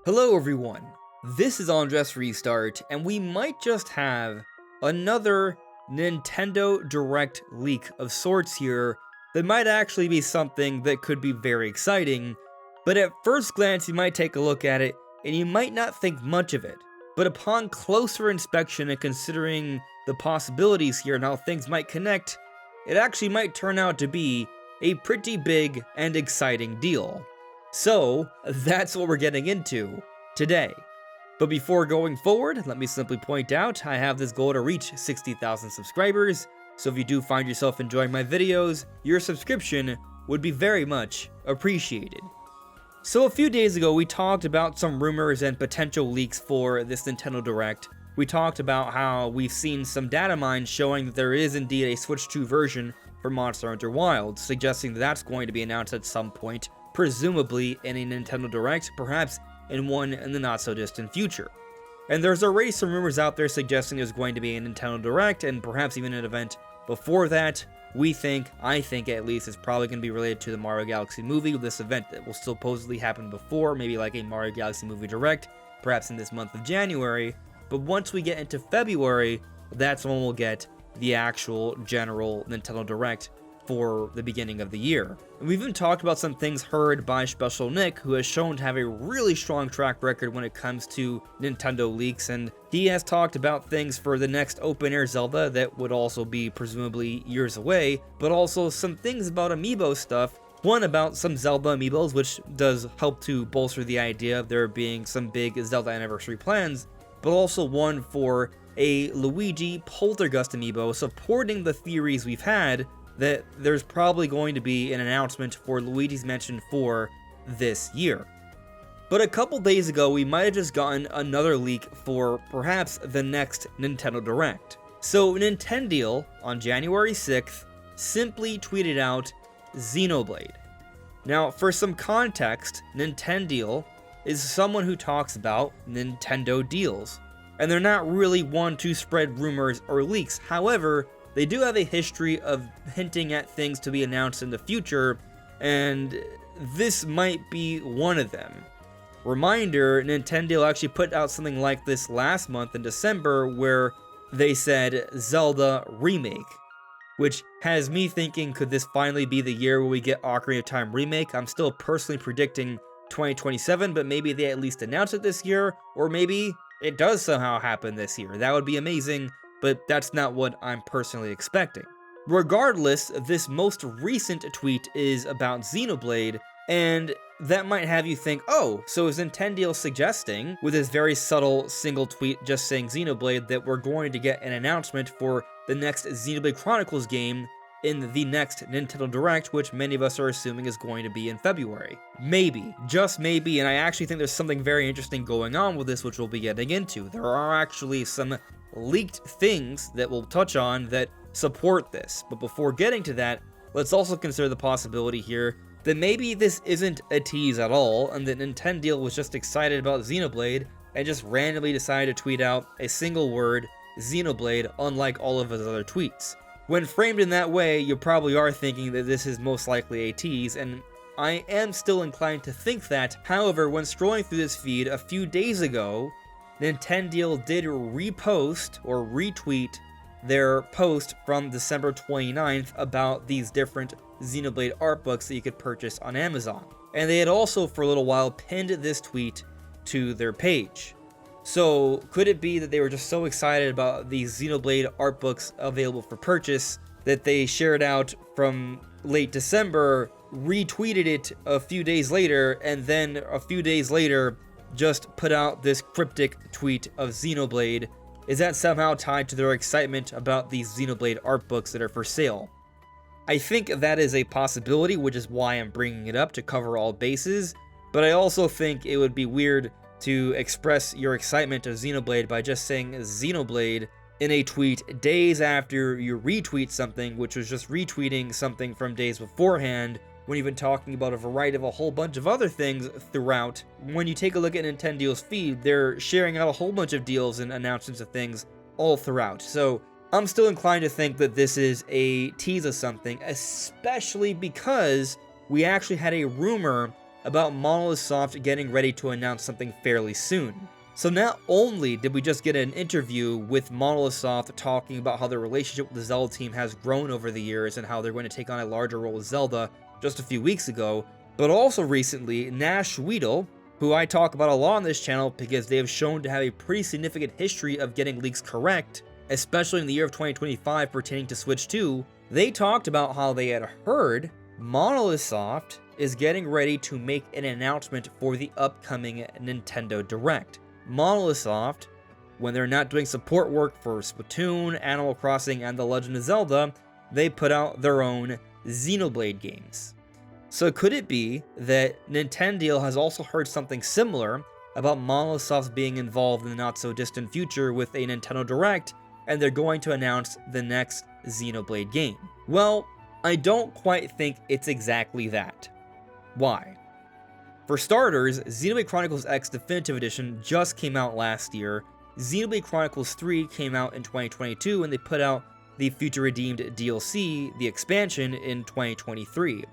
Hello everyone, this is AndresRestart, and we might just have another Nintendo Direct leak of sorts here that might actually be something that could be very exciting, but at first glance you might take a look at it and you might not think much of it. But upon closer inspection and considering the possibilities here and how things might connect, it actually might turn out to be a pretty big and exciting deal. So, that's what we're getting into today. But before going forward, let me simply point out, I have this goal to reach 60,000 subscribers, so if you do find yourself enjoying my videos, your subscription would be very much appreciated. So a few days ago, we talked about some rumors and potential leaks for this Nintendo Direct. We talked about how we've seen some data mines showing that there is indeed a Switch 2 version for Monster Hunter Wilds, suggesting that that's going to be announced at some point, presumably in a Nintendo Direct, perhaps in one in the not-so-distant future. And there's already some rumors out there suggesting there's going to be a Nintendo Direct, and perhaps even an event before that. I think at least, it's probably going to be related to the Mario Galaxy movie, this event that will supposedly happen before, maybe like a Mario Galaxy movie Direct, perhaps in this month of January. But once we get into February, that's when we'll get the actual general Nintendo Direct for the beginning of the year. And we've even talked about some things heard by Special Nick, who has shown to have a really strong track record when it comes to Nintendo leaks, and he has talked about things for the next open-air Zelda that would also be presumably years away, but also some things about amiibo stuff. One about some Zelda amiibos, which does help to bolster the idea of there being some big Zelda anniversary plans, but also one for a Luigi Poltergust amiibo, supporting the theories we've had that there's probably going to be an announcement for Luigi's Mansion 4 this year. But a couple days ago, we might have just gotten another leak for perhaps the next Nintendo Direct. So Nintendo, on January 6th, simply tweeted out Xenoblade. Now, for some context, Nintendo is someone who talks about Nintendo deals, and they're not really one to spread rumors or leaks. However, they do have a history of hinting at things to be announced in the future, and this might be one of them. Reminder, Nintendo actually put out something like this last month in December where they said Zelda Remake, which has me thinking, could this finally be the year where we get Ocarina of Time Remake? I'm still personally predicting 2027, but maybe they at least announce it this year, or maybe it does somehow happen this year. That would be amazing, but that's not what I'm personally expecting. Regardless, this most recent tweet is about Xenoblade, and that might have you think, oh, so is Nintendo suggesting, with this very subtle single tweet just saying Xenoblade, that we're going to get an announcement for the next Xenoblade Chronicles game in the next Nintendo Direct, which many of us are assuming is going to be in February. Maybe, just maybe, and I actually think there's something very interesting going on with this, which we'll be getting into. There are actually some leaked things that we'll touch on that support this. But before getting to that, let's also consider the possibility here that maybe this isn't a tease at all, and that Nintendo was just excited about Xenoblade and just randomly decided to tweet out a single word, Xenoblade, unlike all of his other tweets. When framed in that way, you probably are thinking that this is most likely a tease, and I am still inclined to think that. However, when scrolling through this feed a few days ago, Nintendo did repost or retweet their post from December 29th about these different Xenoblade art books that you could purchase on Amazon. And they had also for a little while pinned this tweet to their page. So could it be that they were just so excited about these Xenoblade art books available for purchase that they shared out from late December, retweeted it a few days later, and then a few days later just put out this cryptic tweet of Xenoblade? Is that somehow tied to their excitement about these Xenoblade art books that are for sale? I think that is a possibility, which is why I'm bringing it up to cover all bases, but I also think it would be weird to express your excitement of Xenoblade by just saying Xenoblade in a tweet days after you retweet something, which was just retweeting something from days beforehand, when you've been talking about a variety of a whole bunch of other things throughout. When you take a look at Nintendo's feed, they're sharing out a whole bunch of deals and announcements of things all throughout. So I'm still inclined to think that this is a tease of something, especially because we actually had a rumor about Monolith Soft getting ready to announce something fairly soon. So not only did we just get an interview with Monolith Soft talking about how their relationship with the Zelda team has grown over the years and how they're going to take on a larger role with Zelda just a few weeks ago, but also recently, Nash Weedle, who I talk about a lot on this channel because they have shown to have a pretty significant history of getting leaks correct, especially in the year of 2025 pertaining to Switch 2, they talked about how they had heard Monolith Soft is getting ready to make an announcement for the upcoming Nintendo Direct. Monolith Soft, when they're not doing support work for Splatoon, Animal Crossing, and The Legend of Zelda, they put out their own Xenoblade games. So could it be that Nintendo has also heard something similar about Monolith Soft being involved in the not-so-distant future with a Nintendo Direct, and they're going to announce the next Xenoblade game? Well, I don't quite think it's exactly that. Why? For starters, Xenoblade Chronicles X Definitive Edition just came out last year, Xenoblade Chronicles 3 came out in 2022, and they put out the Future Redeemed DLC, the expansion, in 2023.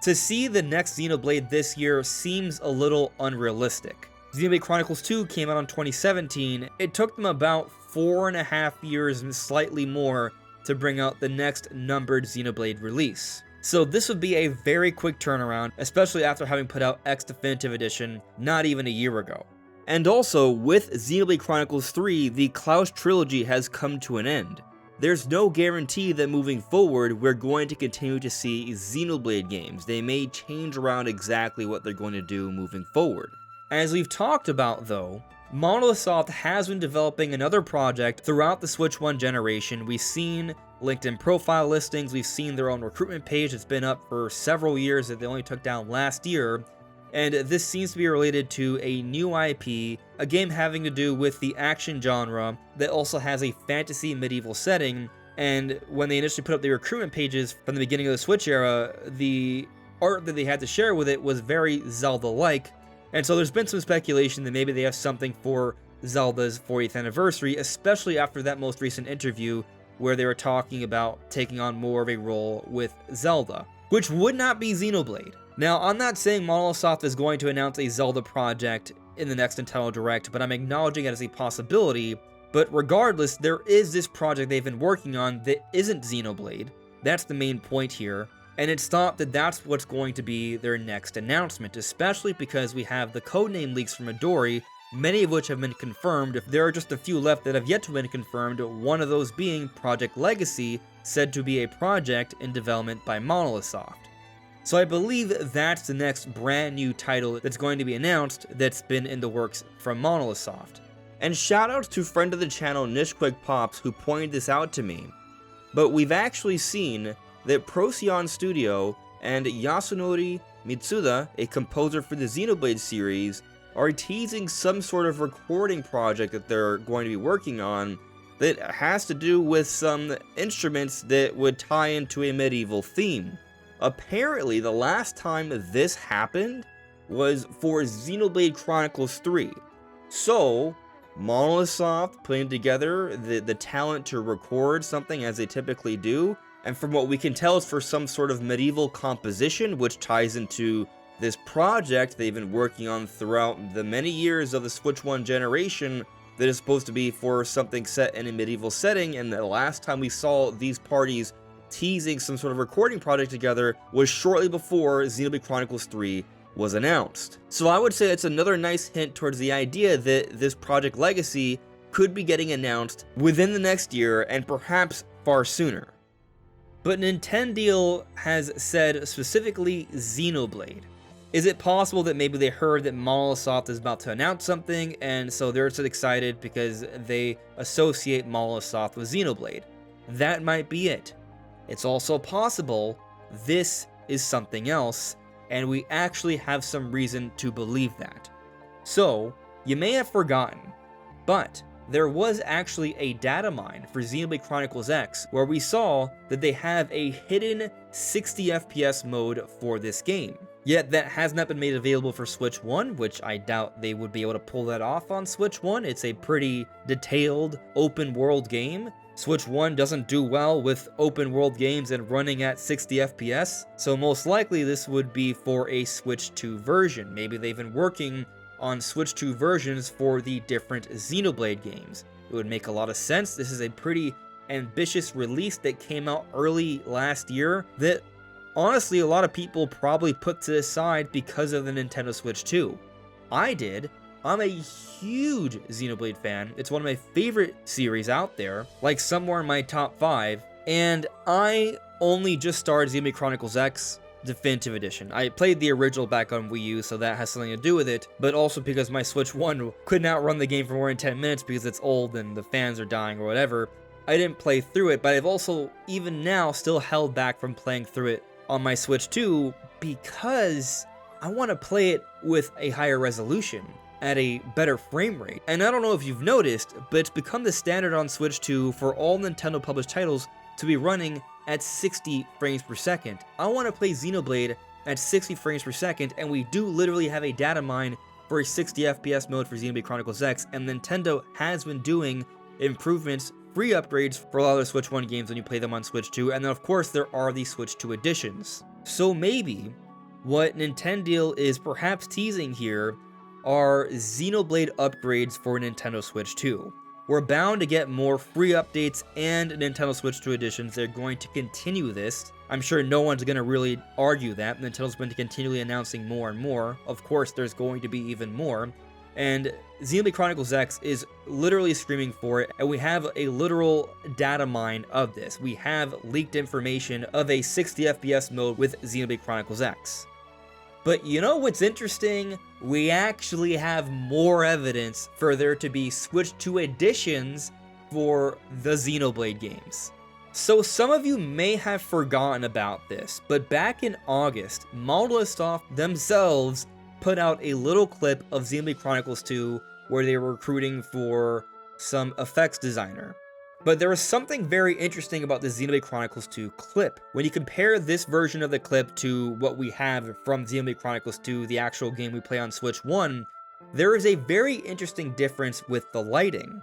To see the next Xenoblade this year seems a little unrealistic. Xenoblade Chronicles 2 came out in 2017. It took them about 4.5 years and slightly more to bring out the next numbered Xenoblade release. So this would be a very quick turnaround, especially after having put out X Definitive Edition not even a year ago. And also, with Xenoblade Chronicles 3, the Klaus trilogy has come to an end. There's no guarantee that moving forward, we're going to continue to see Xenoblade games. They may change around exactly what they're going to do moving forward. As we've talked about though, Monolith Soft has been developing another project throughout the Switch 1 generation. We've seen LinkedIn profile listings, we've seen their own recruitment page that's been up for several years that they only took down last year, and this seems to be related to a new IP, a game having to do with the action genre that also has a fantasy medieval setting, and when they initially put up the recruitment pages from the beginning of the Switch era, the art that they had to share with it was very Zelda-like, and so there's been some speculation that maybe they have something for Zelda's 40th anniversary, especially after that most recent interview where they were talking about taking on more of a role with Zelda, which would not be Xenoblade. Now, I'm not saying Monolith Soft is going to announce a Zelda project in the next Nintendo Direct, but I'm acknowledging it as a possibility. But regardless, there is this project they've been working on that isn't Xenoblade. That's the main point here. And it's thought that that's what's going to be their next announcement, especially because we have the codename leaks from Midori, many of which have been confirmed. If there are just a few left that have yet to be confirmed, one of those being Project Legacy, said to be a project in development by Monolith Soft. So I believe that's the next brand new title that's going to be announced that's been in the works from Monolith Soft. And shoutouts to friend of the channel Nishquick Pops who pointed this out to me. But we've actually seen that Procyon Studio and Yasunori Mitsuda, a composer for the Xenoblade series, are teasing some sort of recording project that they're going to be working on that has to do with some instruments that would tie into a medieval theme. Apparently, the last time this happened was for Xenoblade Chronicles 3. So, Monolith Soft putting together the talent to record something as they typically do, and from what we can tell it's for some sort of medieval composition, which ties into this project they've been working on throughout the many years of the Switch 1 generation that is supposed to be for something set in a medieval setting, and the last time we saw these parties teasing some sort of recording project together was shortly before Xenoblade Chronicles 3 was announced. So I would say it's another nice hint towards the idea that this Project Legacy could be getting announced within the next year and perhaps far sooner. But Nintendo has said specifically Xenoblade. Is it possible that maybe they heard that Monolith Soft is about to announce something and so they're so excited because they associate Monolith Soft with Xenoblade? That might be it. It's also possible this is something else, and we actually have some reason to believe that. So, you may have forgotten, but there was actually a data mine for Xenoblade Chronicles X where we saw that they have a hidden 60 FPS mode for this game. Yet that has not been made available for Switch 1, which I doubt they would be able to pull that off on Switch 1. It's a pretty detailed, open world game, Switch 1 doesn't do well with open world games and running at 60 FPS, so most likely this would be for a Switch 2 version. Maybe they've been working on Switch 2 versions for the different Xenoblade games. It would make a lot of sense. This is a pretty ambitious release that came out early last year that honestly a lot of people probably put to the side because of the Nintendo Switch 2. I did. I'm a huge Xenoblade fan. It's one of my favorite series out there, like somewhere in my top 5, and I only just started Xenoblade Chronicles X Definitive Edition. I played the original back on Wii U, so that has something to do with it, but also because my Switch 1 could not run the game for more than 10 minutes because it's old and the fans are dying or whatever. I didn't play through it, but I've also, even now, still held back from playing through it on my Switch 2 because I want to play it with a higher resolution at a better frame rate. And I don't know if you've noticed, but it's become the standard on Switch 2 for all Nintendo published titles to be running at 60 frames per second. I want to play Xenoblade at 60 frames per second, and we do literally have a data mine for a 60 FPS mode for Xenoblade Chronicles X, and Nintendo has been doing improvements, free upgrades for a lot of the Switch 1 games when you play them on Switch 2, and then of course there are the Switch 2 editions. So maybe what Nintendo is perhaps teasing here are Xenoblade upgrades for Nintendo Switch 2. We're bound to get more free updates and Nintendo Switch 2 editions. They're going to continue this. I'm sure no one's going to really argue that. Nintendo's been continually announcing more and more. Of course, there's going to be even more. And Xenoblade Chronicles X is literally screaming for it, and we have a literal data mine of this. We have leaked information of a 60 FPS mode with Xenoblade Chronicles X. But you know what's interesting? We actually have more evidence for there to be Switch 2 editions for the Xenoblade games. So some of you may have forgotten about this, but back in August, Monolith Soft themselves put out a little clip of Xenoblade Chronicles 2 where they were recruiting for some effects designer. But there was something very interesting about the Xenoblade Chronicles 2 clip. When you compare this version of the clip to what we have from Xenoblade Chronicles 2, the actual game we play on Switch 1, there is a very interesting difference with the lighting.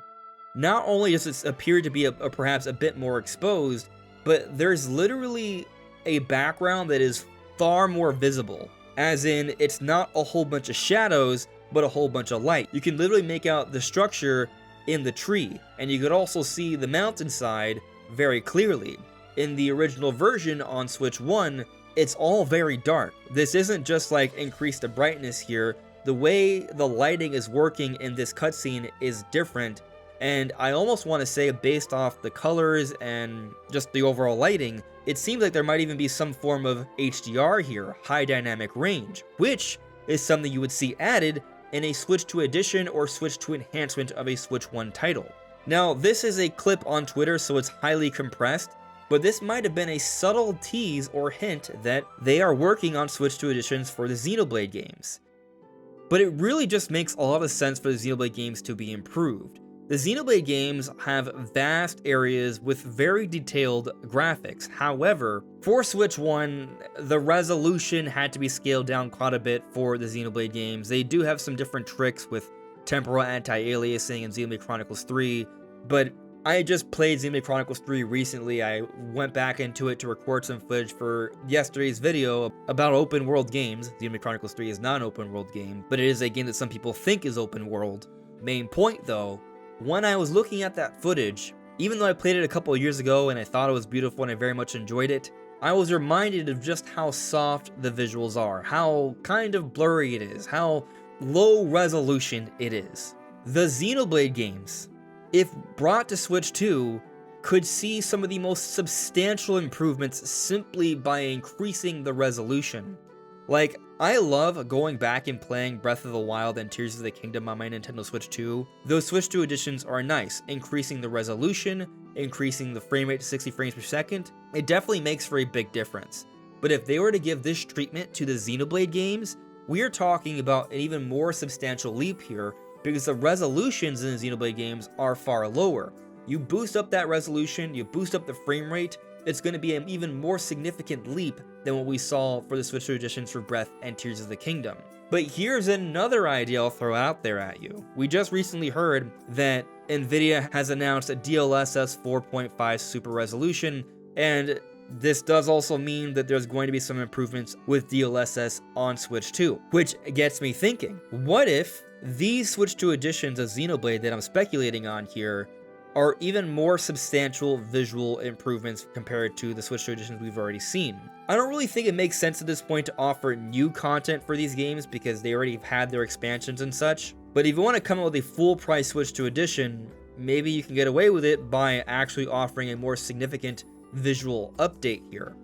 Not only does it appear to be perhaps a bit more exposed, but there's literally a background that is far more visible. As in, it's not a whole bunch of shadows, but a whole bunch of light. You can literally make out the structure in the tree, and you could also see the mountainside very clearly. In the original version on Switch 1, it's all very dark. This isn't just like increase the brightness here. The way the lighting is working in this cutscene is different, and I almost want to say based off the colors and just the overall lighting, it seems like there might even be some form of HDR here, high dynamic range, which is something you would see added in a Switch 2 edition or Switch 2 enhancement of a Switch 1 title. Now, this is a clip on Twitter, so it's highly compressed, but this might have been a subtle tease or hint that they are working on Switch 2 editions for the Xenoblade games. But it really just makes a lot of sense for the Xenoblade games to be improved. The Xenoblade games have vast areas with very detailed graphics. However, for Switch 1, the resolution had to be scaled down quite a bit for the Xenoblade games. They do have some different tricks with temporal anti-aliasing in Xenoblade Chronicles 3, but I just played Xenoblade Chronicles 3 recently. I went back into it to record some footage for yesterday's video about open world games. Xenoblade Chronicles 3 is not an open world game, but it is a game that some people think is open world. Main point though, when I was looking at that footage, even though I played it a couple of years ago and I thought it was beautiful and I very much enjoyed it, I was reminded of just how soft the visuals are, how kind of blurry it is, how low resolution it is. The Xenoblade games, if brought to Switch 2, could see some of the most substantial improvements simply by increasing the resolution. Like, I love going back and playing Breath of the Wild and Tears of the Kingdom on my Nintendo Switch 2. Those Switch 2 editions are nice, increasing the resolution, increasing the frame rate to 60 frames per second. It definitely makes for a big difference. But if they were to give this treatment to the Xenoblade games, we are talking about an even more substantial leap here, because the resolutions in the Xenoblade games are far lower. You boost up that resolution, you boost up the frame rate, it's going to be an even more significant leap than what we saw for the Switch 2 editions for Breath and Tears of the Kingdom. But here's another idea I'll throw out there at you. We just recently heard that Nvidia has announced a DLSS 4.5 super resolution, and this does also mean that there's going to be some improvements with DLSS on Switch 2, which gets me thinking, what if these Switch 2 editions of Xenoblade that I'm speculating on here are even more substantial visual improvements compared to the Switch 2 editions we've already seen? I don't really think it makes sense at this point to offer new content for these games because they already have had their expansions and such, but if you want to come out with a full price Switch 2 edition, maybe you can get away with it by actually offering a more significant visual update here.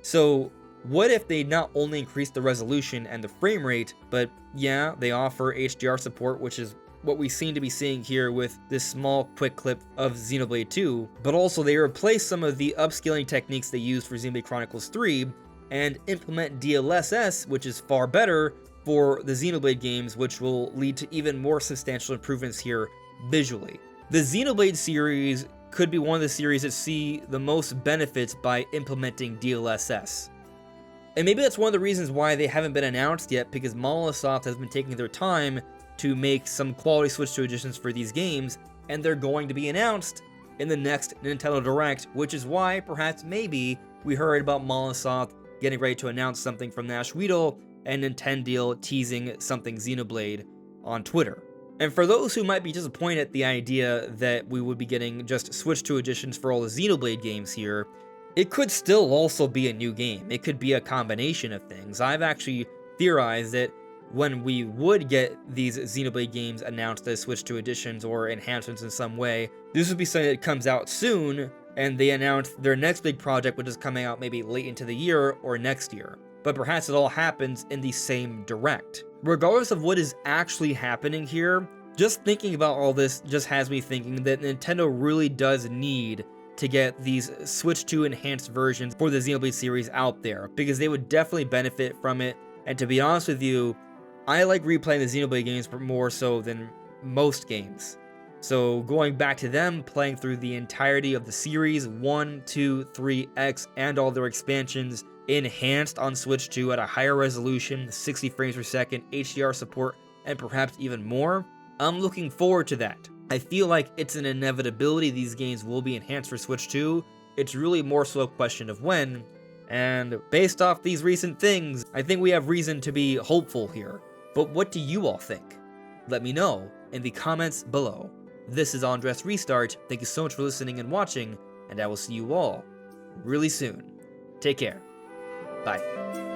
So what if they not only increase the resolution and the frame rate, but yeah, they offer HDR support, which is what we seem to be seeing here with this small quick clip of Xenoblade 2, but also they replace some of the upscaling techniques they used for Xenoblade Chronicles 3 and implement DLSS, which is far better for the Xenoblade games, which will lead to even more substantial improvements here visually. The Xenoblade series could be one of the series that see the most benefits by implementing DLSS. And maybe that's one of the reasons why they haven't been announced yet, because Monolith Soft has been taking their time to make some quality Switch 2 editions for these games, and they're going to be announced in the next Nintendo Direct, which is why, perhaps maybe, we heard about Monolith Soft getting ready to announce something from Nash Weedle and Nintendo teasing something Xenoblade on Twitter. And for those who might be disappointed at the idea that we would be getting just Switch 2 editions for all the Xenoblade games here, it could still also be a new game. It could be a combination of things. I've actually theorized that when we would get these Xenoblade games announced as Switch 2 editions or enhancements in some way, this would be something that comes out soon, and they announce their next big project, which is coming out maybe late into the year or next year. But perhaps it all happens in the same Direct. Regardless of what is actually happening here, just thinking about all this just has me thinking that Nintendo really does need to get these Switch 2 enhanced versions for the Xenoblade series out there, because they would definitely benefit from it. And to be honest with you, I like replaying the Xenoblade games more so than most games. So going back to them, playing through the entirety of the series, 1, 2, 3, X, and all their expansions, enhanced on Switch 2 at a higher resolution, 60 frames per second, HDR support, and perhaps even more, I'm looking forward to that. I feel like it's an inevitability these games will be enhanced for Switch 2. It's really more so a question of when, and based off these recent things, I think we have reason to be hopeful here. But what do you all think? Let me know in the comments below. This is AndresRestart. Thank you so much for listening and watching, and I will see you all really soon. Take care. Bye.